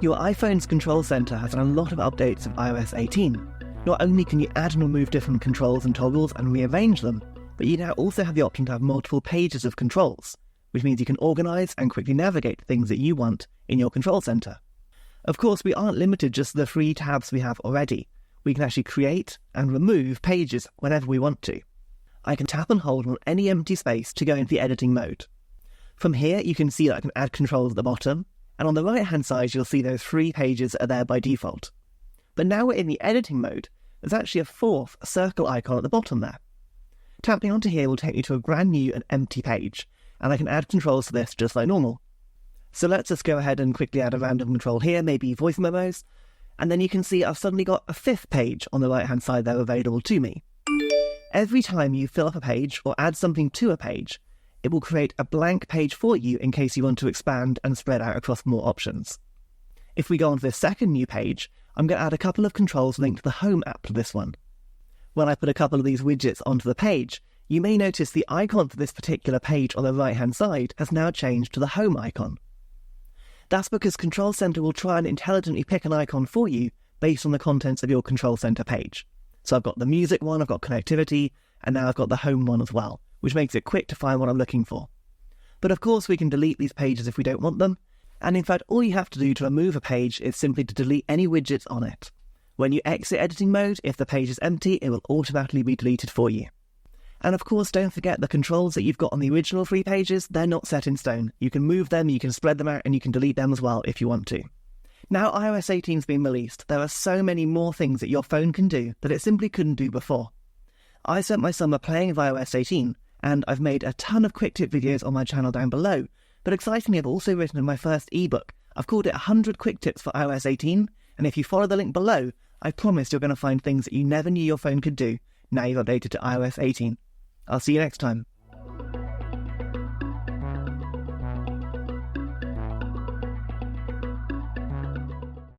Your iPhone's control center has done a lot of updates of iOS 18. Not only can you add and remove different controls and toggles and rearrange them, but you now also have the option to have multiple pages of controls, which means you can organize and quickly navigate things that you want in your control center. Of course, we aren't limited just to the 3 tabs we have already. We can actually create and remove pages whenever we want to. I can tap and hold on any empty space to go into the editing mode. From here, you can see that I can add controls at the bottom, and on the right-hand side, you'll see those 3 pages are there by default. But now we're in the editing mode, there's actually a 4th circle icon at the bottom there. Tapping onto here will take me to a brand new and empty page, and I can add controls to this just like normal. So let's just go ahead and quickly add a random control here, maybe voice memos, and then you can see I've suddenly got a 5th page on the right-hand side there available to me. Every time you fill up a page or add something to a page, it will create a blank page for you in case you want to expand and spread out across more options. If we go on to this second new page, I'm going to add a couple of controls linked to the Home app to this one. When I put a couple of these widgets onto the page, you may notice the icon for this particular page on the right-hand side has now changed to the Home icon. That's because Control Center will try and intelligently pick an icon for you based on the contents of your Control Center page. So I've got the music one, I've got connectivity, and now I've got the Home one as well, which makes it quick to find what I'm looking for. But of course we can delete these pages if we don't want them, and in fact all you have to do to remove a page is simply to delete any widgets on it. When you exit editing mode, if the page is empty, it will automatically be deleted for you. And of course, don't forget the controls that you've got on the original 3 pages, they're not set in stone. You can move them, you can spread them out, and you can delete them as well if you want to. Now iOS 18's been released, there are so many more things that your phone can do that it simply couldn't do before. I spent my summer playing with iOS 18, and I've made a ton of quick tip videos on my channel down below, but excitingly I've also written my first ebook. I've called it 100 Quick Tips for iOS 18, and if you follow the link below, I promise you're going to find things that you never knew your phone could do now you've updated to iOS 18. I'll see you next time.